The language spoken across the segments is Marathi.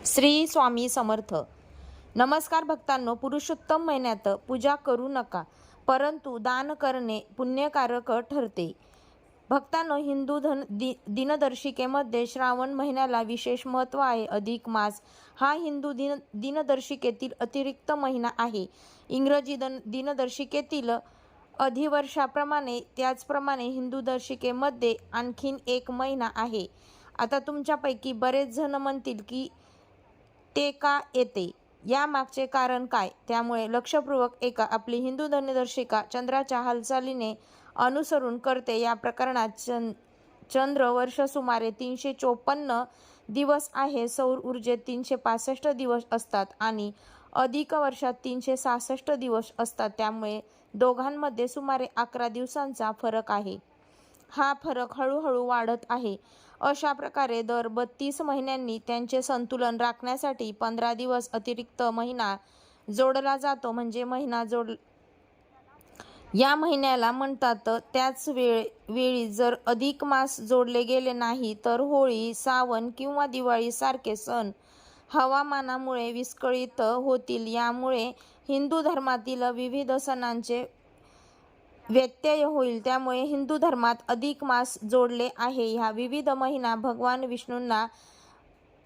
श्री स्वामी समर्थ. नमस्कार भक्तांनो, पुरुषोत्तम महिन्यात पूजा करू नका, परंतु दान करणे पुण्यकारक ठरते. भक्तांनो, हिंदू दिनदर्शिकेमध्ये श्रावण महिन्याला विशेष महत्त्व आहे. अधिक मास हा हिंदू दिनदर्शिकेतील अतिरिक्त महिना आहे. इंग्रजी दिनदर्शिकेतील अधिवर्षाप्रमाणे त्याचप्रमाणे हिंदू दर्शिकेमध्ये आणखीन एक महिना आहे. आता तुमच्यापैकी बरेच जण म्हणतील की ते का येते, यामागचे कारण काय? त्यामुळे लक्षपूर्वक ऐका. आपली हिंदू दिनदर्शिका चंद्राच्या हालचालीने अनुसरून करते. या प्रकरणात चंद्र वर्ष सुमारे 354 दिवस आहे. सौर ऊर्जेत 365 दिवस असतात आणि अधिक वर्षात 366 दिवस असतात. त्यामुळे दोघांमध्ये सुमारे 11 दिवसांचा फरक आहे. हा फरक हळूहळू वाढत आहे. अशा प्रकारे दर 32 महिन्यांनी त्यांचे संतुलन राखण्यासाठी 15 दिवस अतिरिक्त महिना जोडला जातो, म्हणजे महिना जोड या महिन्याला म्हणतात. त्याच वेळी जर अधिक मास जोडले गेले नाही तर होळी, सावन किंवा दिवाळी सारखे सण हवामानामुळे विस्कळीत होतील. यामुळे हिंदू धर्मातील विविध सणांचे व्यत्यय होईल. त्यामुळे हिंदू धर्मात अधिक मास जोडले आहे. हा विविध महिना भगवान विष्णूंना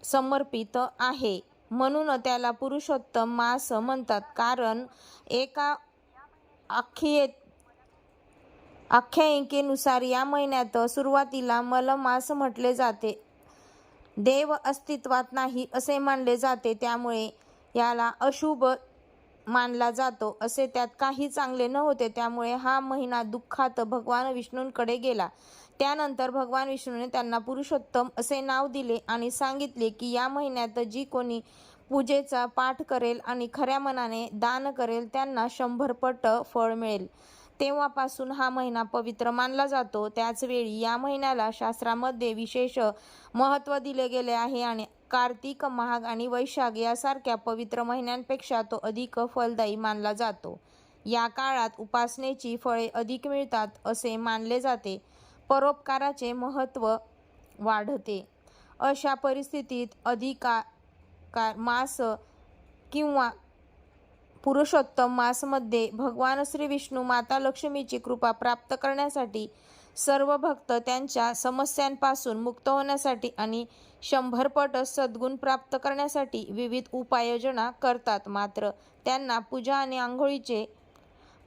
समर्पित आहे, म्हणून त्याला पुरुषोत्तम मास म्हणतात. कारण एका आख्यायिकेनुसार या महिन्यात सुरुवातीला मलमास म्हटले जाते. देव अस्तित्वात नाही असे मानले जाते, त्यामुळे याला अशुभ मानला जातो. असे त्यात काही चांगले न होते, त्यामुळे हा महिना दुःखात भगवान विष्णूंकडे गेला. त्यानंतर भगवान विष्णूने त्यांना पुरुषोत्तम असे नाव दिले आणि सांगितले की या महिन्यात जी कोणी पूजेचा पाठ करेल आणि खऱ्या मनाने दान करेल त्यांना 100 पट फळ मिळेल. तेव्हापासून हा महिना पवित्र मानला जातो. त्याचवेळी या महिन्याला शास्त्रामध्ये विशेष महत्त्व दिले गेले आहे आणि कार्तिक, माघ आणि वैशाख यासारख्या पवित्र महिन्यांपेक्षा तो अधिक फलदायी मानला जातो. या काळात उपासनेची फळे अधिक मिळतात असे मानले जाते. परोपकाराचे महत्त्व वाढते. अशा परिस्थितीत अधिकार मास किंवा पुरुषोत्तम मासमध्ये भगवान श्री विष्णू, माता लक्ष्मीची कृपा प्राप्त करण्यासाठी, सर्व भक्त त्यांच्या समस्यांपासून मुक्त होण्यासाठी आणि 100 पट सद्गुण प्राप्त करण्यासाठी विविध उपाययोजना करतात. मात्र त्यांना पूजा आणि आंघोळीचे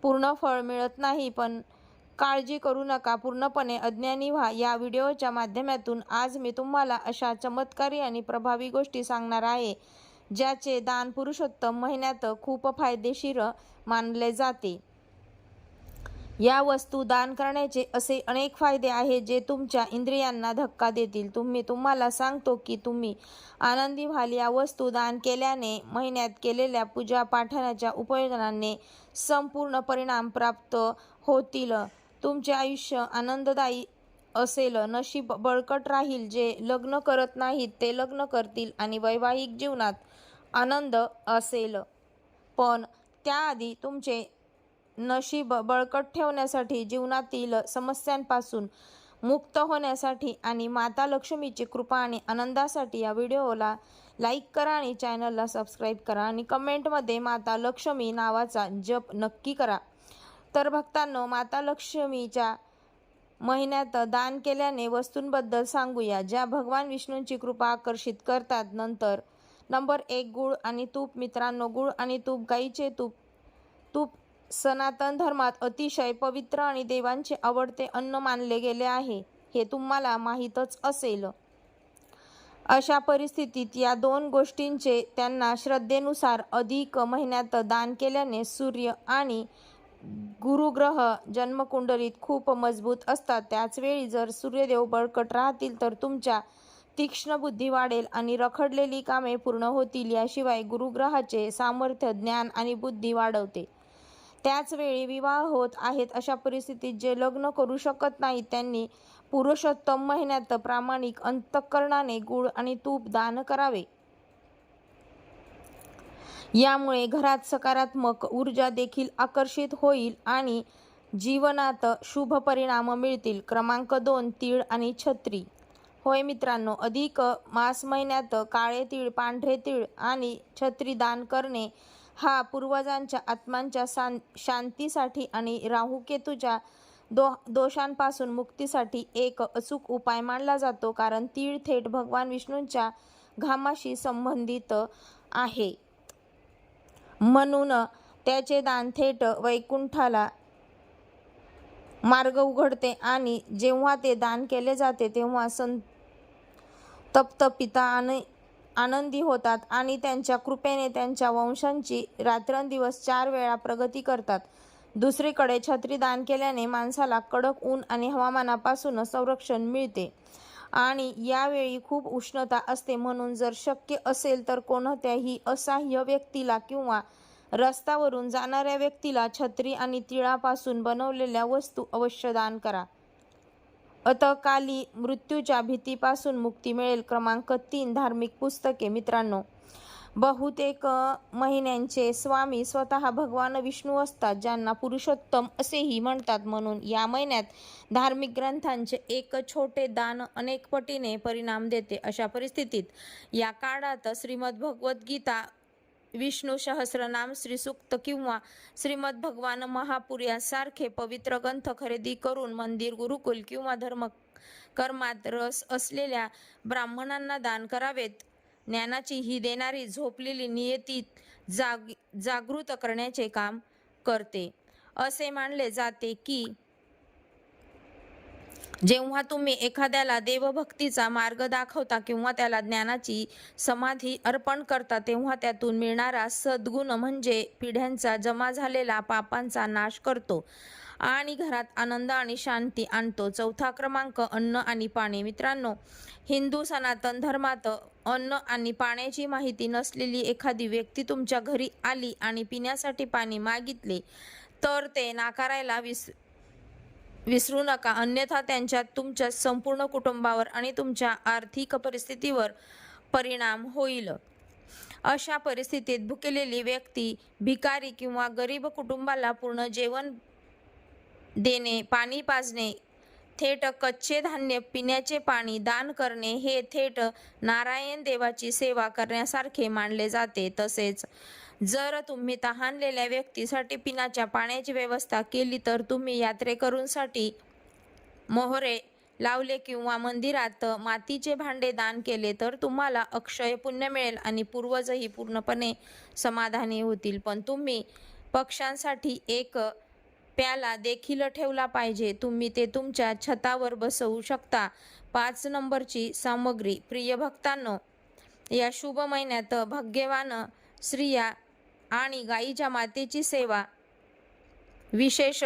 पूर्ण फळ मिळत नाही. पण काळजी करू नका, पूर्णपणे अज्ञानी व्हा. या व्हिडिओच्या माध्यमातून आज मी तुम्हाला अशा चमत्कारी आणि प्रभावी गोष्टी सांगणार आहे ज्याचे दान पुरुषोत्तम महिन्यात खूप फायदेशीर मानले जाते. या वस्तू दान करण्याचे असे अनेक फायदे आहेत जे तुमच्या इंद्रियांना धक्का देतील. तुम्हाला सांगतो की तुम्ही आनंदी व्हाल. या वस्तू दान केल्याने महिन्यात केलेल्या पूजा पाठाच्या उपायोजनाने संपूर्ण परिणाम प्राप्त होतील. तुमचे आयुष्य आनंददायी असेल, नशीब बळकट राहील. जे लग्न करत नाहीत ते लग्न करतील आणि वैवाहिक जीवनात आनंद असेल. पण त्याआधी तुमचे नशीब बळकट ठेवण्यासाठी, जीवनातील समस्यांपासून मुक्त होण्यासाठी आणि माता लक्ष्मीची कृपा आणि आनंदासाठी या व्हिडिओला लाईक करा आणि चॅनलला सबस्क्राईब करा आणि कमेंटमध्ये माता लक्ष्मी नावाचा जप नक्की करा. तर भक्तांनो, माता लक्ष्मीच्या महिन्यात दान केल्याने वस्तूंबद्दल सांगूया ज्या भगवान विष्णूंची कृपा आकर्षित करतात. नंबर 1, गूळ आणि तूप. मित्रांनो, गूळ आणि तूप, गाईचे तूप सनातन धर्मात अतिशय पवित्र आणि देवांचे आवडते अन्न मानले गेले आहे, हे तुम्हाला माहीतच असेल. अशा परिस्थितीत या दोन गोष्टींचे त्यांना श्रद्धेनुसार अधिक महिन्यात दान केल्याने सूर्य आणि गुरुग्रह जन्मकुंडलीत खूप मजबूत असतात. त्याचवेळी जर सूर्यदेव बळकट राहतील तर तुमच्या तीक्ष्ण बुद्धी वाढेल आणि रखडलेली कामे पूर्ण होतील. याशिवाय गुरुग्रहाचे सामर्थ्य ज्ञान आणि बुद्धी वाढवते. त्याचवेळी विवाह होत आहेत अशा परिस्थितीत जे लग्न करू शकत नाहीत त्यांनी पुरुषोत्तम महिन्यात प्रामाणिक अंतःकरणाने गूळ आणि तूप दान करावे. यामुळे घरात सकारात्मक ऊर्जा देखील आकर्षित होईल आणि जीवनात शुभ परिणाम मिळतील. क्रमांक 2, तीळ आणि छत्री. होय मित्रांनो, अधिक मास महिन्यात काळे तीळ, पांढरे तीळ आणि छत्री दान करणे हा पूर्वजांच्या आत्म्यांच्या शांतीसाठी आणि राहू-केतूच्या दोषांपासून मुक्तीसाठी एक अचूक उपाय मानला जातो. कारण तीळ थेट भगवान विष्णूंच्या घामाशी संबंधित आहे. म्हणून त्याचे दान थेट वैकुंठाला मार्ग उघडते आणि जेव्हा ते दान केले जाते तेव्हा संतप्त पिता आनंदी होतात आणि त्यांच्या कृपेने त्यांच्या वंशांची रात्रंदिवस 4 वेळा प्रगती करतात. दुसरीकडे छत्री दान केल्याने माणसाला कडक ऊन आणि हवामानापासून संरक्षण मिळते आणि यावेळी खूप उष्णता असते. म्हणून जर शक्य असेल तर कोणत्याही असहाय्य व्यक्तीला किंवा रस्त्यावरून जाणाऱ्या व्यक्तीला छत्री आणि तिळापासून बनवलेल्या वस्तू अवश्य दान करा. अतकाली मृत्यूच्या भीतीपासून मुक्ती मिळेल. क्रमांक 3. धार्मिक पुस्तके. मित्रांनो, बहुतेक महिन्यांचे स्वामी स्वतः भगवान विष्णू असतात, ज्यांना पुरुषोत्तम असेही म्हणतात. म्हणून या महिन्यात धार्मिक ग्रंथांचे एक छोटे दान अनेक पटीने परिणाम देते. अशा परिस्थितीत या काळात श्रीमद्भगवद्गीता, विष्णू सहस्रनाम, श्रीसूक्त किंवा श्रीमद्भगवान महापुर यासारखे पवित्र ग्रंथ खरेदी करून मंदिर, गुरुकुल किंवा धर्मकर्मात रस असलेल्या ब्राह्मणांना दान करावेत. ज्ञानाची ही देणारी झोपलेली नियती जागृत करण्याचे काम करते. असे मानले जाते की जेव्हा तुम्ही एखाद्याला देवभक्तीचा मार्ग दाखवता किंवा त्याला ज्ञानाची समाधी अर्पण करता, तेव्हा त्यातून मिळणारा सद्गुण म्हणजे पिढ्यांचा जमा झालेला पापांचा नाश करतो आणि घरात आनंद आणि शांती आणतो. 4 क्रमांक. अन्न आणि पाणी. मित्रांनो, हिंदू सनातन धर्मात अन्न आणि पाण्याची माहिती नसलेली एखादी व्यक्ती तुमच्या घरी आली आणि पिण्यासाठी पाणी मागितले तर ते नाकारायला विसरू नका, अन्यथा त्यांच्या तुमच्या संपूर्ण कुटुंबावर आणि तुमच्या आर्थिक परिस्थितीवर परिणाम होईल. अशा परिस्थितीत भुकेलेली व्यक्ती, भिकारी किंवा गरीब कुटुंबाला पूर्ण जेवण देणे, पाणी पाजणे, थेट कच्चे धान्य, पिण्याचे पाणी दान करणे हे थेट नारायण देवाची सेवा करण्यासारखे मानले जाते. तसेच जर तुम्ही तहानलेल्या व्यक्तीसाठी पिण्याच्या पाण्याची व्यवस्था केली तर तुम्ही यात्रेकरूंसाठी मोहरे लावले किंवा मंदिरात मातीचे भांडे दान केले तर तुम्हाला अक्षय पुण्य मिळेल आणि पूर्वजही पूर्णपणे समाधानी होतील. पण तुम्ही पक्ष्यांसाठी एक प्याला देखील ठेवला पाहिजे. तुम्ही ते तुमच्या छतावर बसवू शकता. 5 नंबरची सामग्री. प्रिय भक्तांनो, या शुभ महिन्यात भाग्यवान स्त्रिया आणि गायीच्या मातेची सेवा विशेष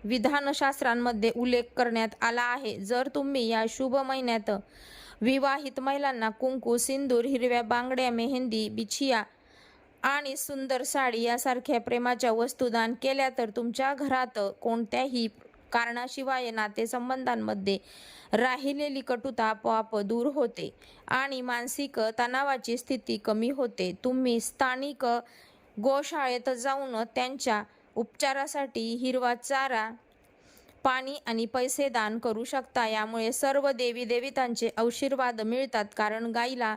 विधानशास्त्रांमध्ये उल्लेख करण्यात आला आहे. जर तुम्ही या शुभ महिन्यात विवाहित महिलांना कुंकू, सिंदूर, हिरव्या बांगड्या, मेहंदी, बिछिया आणि सुंदर साडी यासारख्या प्रेमाच्या वस्तू दान केल्या तर तुमच्या घरात कोणत्याही कारणाशिवाय नातेसंबंधांमध्ये राहिलेली कटुता आपोआप दूर होते आणि मानसिक तणावाची स्थिती कमी होते. तुम्ही स्थानिक गोशाळेत जाऊन त्यांच्या उपचारासाठी हिरवा चारा, पाणी आणि पैसे दान करू शकता. यामुळे सर्व देवी देवतांचे आशीर्वाद मिळतात, कारण गायीला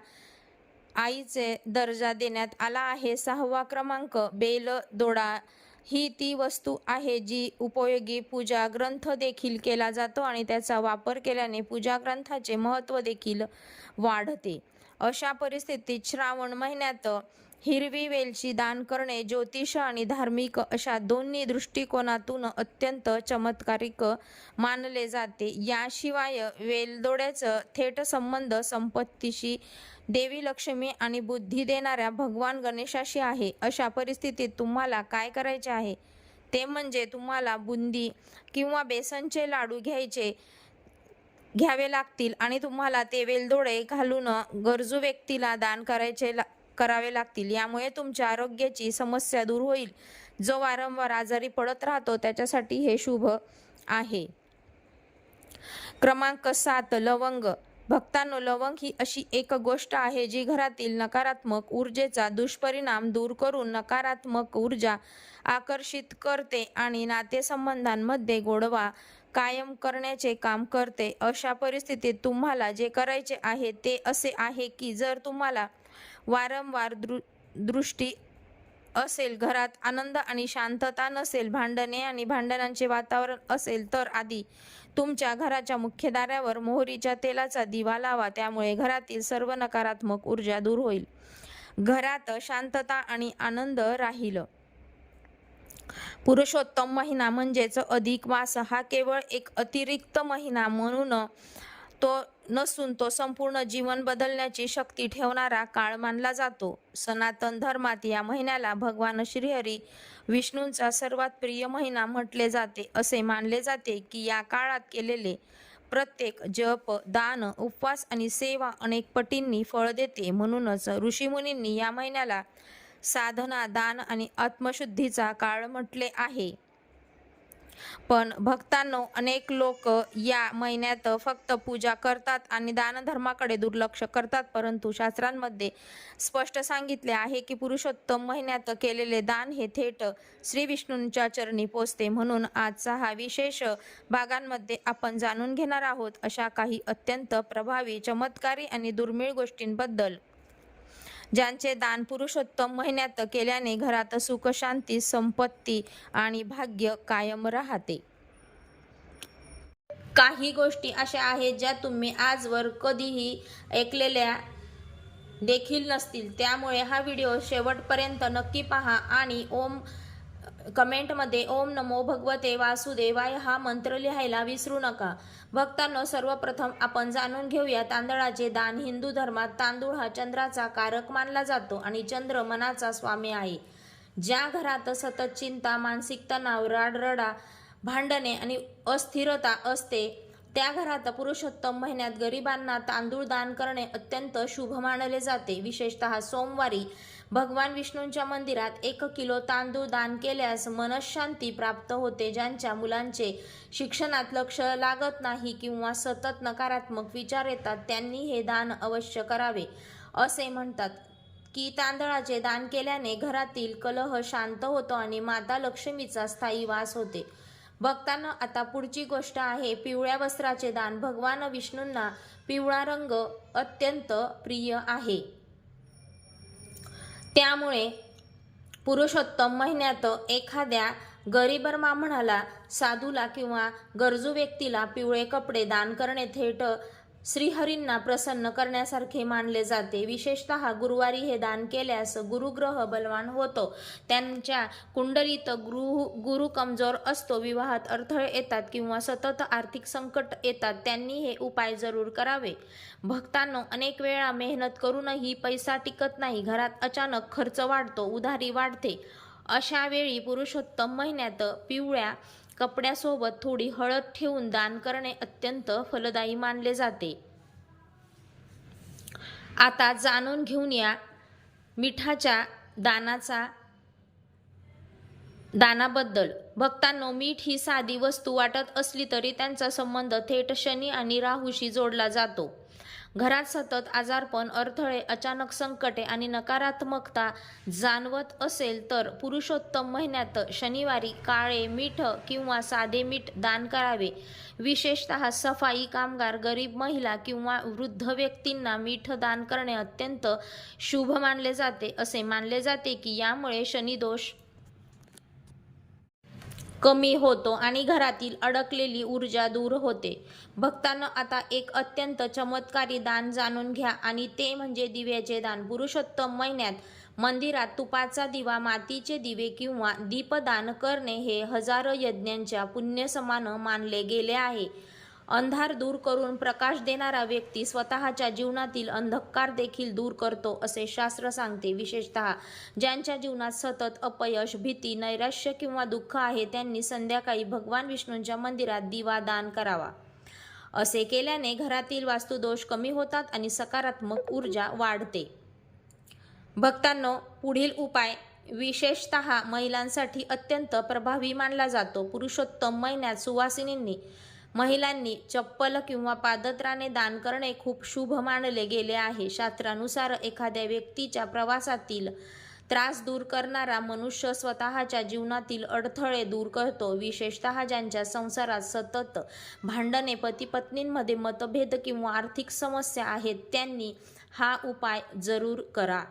आईचे दर्जा देण्यात आला आहे. 6 क्रमांक. बेलदोडा ही ती वस्तू आहे जी उपयोगी पूजा ग्रंथ देखील केला जातो आणि त्याचा वापर केल्याने पूजा ग्रंथाचे महत्त्व देखील वाढते. अशा परिस्थितीत श्रावण महिन्यात हिरवी वेलची दान करणे ज्योतिष आणि धार्मिक अशा दोन्ही दृष्टिकोनातून अत्यंत चमत्कारिक मानले जाते. याशिवाय वेलदोड्याचा थेट संबंध संपत्तीशी, देवी लक्ष्मी आणि बुद्धी देणाऱ्या भगवान गणेशाशी आहे. अशा परिस्थितीत तुम्हाला काय करायचे आहे ते म्हणजे तुम्हाला बुंदी किंवा बेसनचे लाडू घ्यावे लागतील आणि तुम्हाला ते वेलदोडे घालून गरजू व्यक्तीला दान करावे लागतील. यामुळे तुमच्या आरोग्याची समस्या दूर होईल. जो वारंवार आजारी पडत राहतो त्याच्यासाठी हे शुभ आहे. क्रमांक 7. लवंग. भक्तांनो, लवंग ही अशी एक गोष्ट आहे जी घरातील नकारात्मक ऊर्जेचा दुष्परिणाम दूर करून नकारात्मक ऊर्जा आकर्षित करते आणि नातेसंबंधांमध्ये गोडवा कायम करण्याचे काम करते. अशा परिस्थितीत तुम्हाला जे करायचे आहे ते असे आहे की जर तुम्हाला वारंवार दृष्टी असेल, घरात आनंद आणि शांतता नसेल, भांडणे आणि भांडणांचे वातावरण असेल तर आधी तुमच्या घराच्या मुख्य दारावर मोहरीच्या तेलाचा दिवा लावा. त्यामुळे घरातील सर्व नकारात्मक ऊर्जा दूर होईल. घरात शांतता आणि आनंद राहील. पुरुषोत्तम महिना म्हणजेच अधिक मास हा केवळ एक अतिरिक्त महिना म्हणून तो नसून तो संपूर्ण जीवन बदलण्याची शक्ती ठेवणारा काळ मानला जातो. सनातन धर्मात या महिन्याला भगवान श्रीहरी विष्णूंचा सर्वात प्रिय महिना म्हटले जाते. असे मानले जाते की या काळात केलेले प्रत्येक जप, दान, उपवास आणि सेवा अनेक पटींनी फळ देते. म्हणूनच ऋषीमुनींनी या महिन्याला साधना, दान आणि आत्मशुद्धीचा काळ म्हटले आहे. पण भक्तांनो, अनेक लोक या महिन्यात फक्त पूजा करतात आणि दानधर्माकडे दुर्लक्ष करतात. परंतु शास्त्रांमध्ये स्पष्ट सांगितले आहे की पुरुषोत्तम महिन्यात केलेले दान हे थेट श्री विष्णूंच्या चरणी पोचते. म्हणून आजचा हा विशेष भागांमध्ये आपण जाणून घेणार आहोत अशा काही अत्यंत प्रभावी, चमत्कारी आणि दुर्मिळ गोष्टींबद्दल ज्यांचे दान पुरुषोत्तम महिन्यात केल्याने घरात सुख, शांती, संपत्ती आणि भाग्य कायम राहते. काही गोष्टी अशा आहेत ज्या तुम्ही आजवर कधीही ऐकलेल्या देखील नसतील. त्यामुळे हा व्हिडिओ शेवटपर्यंत नक्की पहा आणि कमेंटमध्ये ओम नमो भगवते वासुदेवाय हा मंत्र लिहायला विसरू नका. भक्तांनो, सर्वप्रथम आपण जाणून घेऊया तांदळाचे दान. हिंदू धर्मात तांदूळ हा चंद्राचा कारक मानला जातो आणि चंद्र मनाचा स्वामी आहे. ज्या घरात सतत चिंता, मानसिक तणाव, राडरडा, भांडणे आणि अस्थिरता असते त्या घरात पुरुषोत्तम महिन्यात गरिबांना तांदूळ दान करणे अत्यंत शुभ मानले जाते. विशेषतः सोमवारी भगवान विष्णूंच्या मंदिरात 1 किलो तांदूळ दान केल्यास मनःशांती प्राप्त होते. ज्यांच्या मुलांचे शिक्षणात लक्ष लागत नाही किंवा सतत नकारात्मक विचार येतात त्यांनी हे दान अवश्य करावे. असे म्हणतात की तांदळाचे दान केल्याने घरातील कलह शांत होतो आणि माता लक्ष्मीचा स्थायी वास होते. भक्तांना, आता पुढची गोष्ट आहे पिवळ्या वस्त्राचे दान. भगवान विष्णूंना पिवळा रंग अत्यंत प्रिय आहे. त्यामुळे पुरुषोत्तम महिन्यात एखाद्या गरीब ब्राह्मणाला, साधूला किंवा गरजू व्यक्तीला पिवळे कपडे दान करणे थेट श्रीहरींना प्रसन्न करण्यासारखे मानले जाते. विशेषतः गुरुवारी हे दान केल्यास गुरुग्रह बलवान होतो. त्यांच्या कुंडलीत गुरु कमजोर असतो, विवाहात अडथळे येतात किंवा सतत आर्थिक संकट येतात, त्यांनी हे उपाय जरूर करावे. भक्तांनो, अनेक वेळा मेहनत करूनही पैसा टिकत नाही. घरात अचानक खर्च वाढतो, उधारी वाढते. अशा वेळी पुरुषोत्तम महिन्यात पिवळ्या कपड्यासोबत थोडी हळद ठेवून दान करणे अत्यंत फलदायी मानले जाते. आता जाणून घेऊन या मिठाच्या दानाबद्दल. भक्तांनो, मीठ ही साधी वस्तू वाटत असली तरी त्यांचा संबंध थेट शनी आणि राहूशी जोडला जातो. घरात सतत आजारपण, अडथळे, अचानक संकटे आणि नकारात्मकता जाणवत असेल तर पुरुषोत्तम महिन्यात शनिवारी काळे मीठ किंवा साधे मीठ दान करावे. विशेषतः सफाई कामगार, गरीब महिला किंवा वृद्ध व्यक्तींना मीठ दान करणे अत्यंत शुभ मानले जाते. असे मानले जाते की यामुळे शनिदोष कमी होतो आणि घरातील अडकलेली ऊर्जा दूर होते. भक्तांनो, आता एक अत्यंत चमत्कारी दान जाणून घ्या आणि ते म्हणजे दिव्याचे दान. पुरुषोत्तम महिन्यात मंदिरात तुपाचा दिवा, मातीचे दिवे किंवा दीपदान करणे हे हजारो यज्ञांच्या पुण्यसमान मानले गेले आहे. अंधार दूर करून प्रकाश देणारा व्यक्ती स्वतःच्या जीवनातील अंधकार देखील दूर करतो असे शास्त्र सांगते. विशेषतः ज्यांच्या जीवनात सतत अपयश, भीती, नैराश्य किंवा दुःख आहे त्यांनी संध्याकाळी भगवान विष्णूंच्या मंदिरात दिवा दान करावा. असे केल्याने घरातील वास्तुदोष कमी होतात आणि सकारात्मक ऊर्जा वाढते. भक्तांनो, पुढील उपाय विशेषतः महिलांसाठी अत्यंत प्रभावी मानला जातो. पुरुषोत्तम महिन्यात महिलांनी चप्पल किंवा पादत्राणे दान करणे खूप शुभ मानले गेले आहे. शास्त्रानुसार एखाद्या व्यक्तीच्या प्रवासातील त्रास दूर करणारा मनुष्य स्वतःच्या जीवनातील अडथळे दूर करतो. विशेषतः ज्यांच्या संसारात सतत भांडणे, पती-पत्नींमध्ये मतभेद किंवा आर्थिक समस्या आहेत त्यांनी हा उपाय जरूर करा.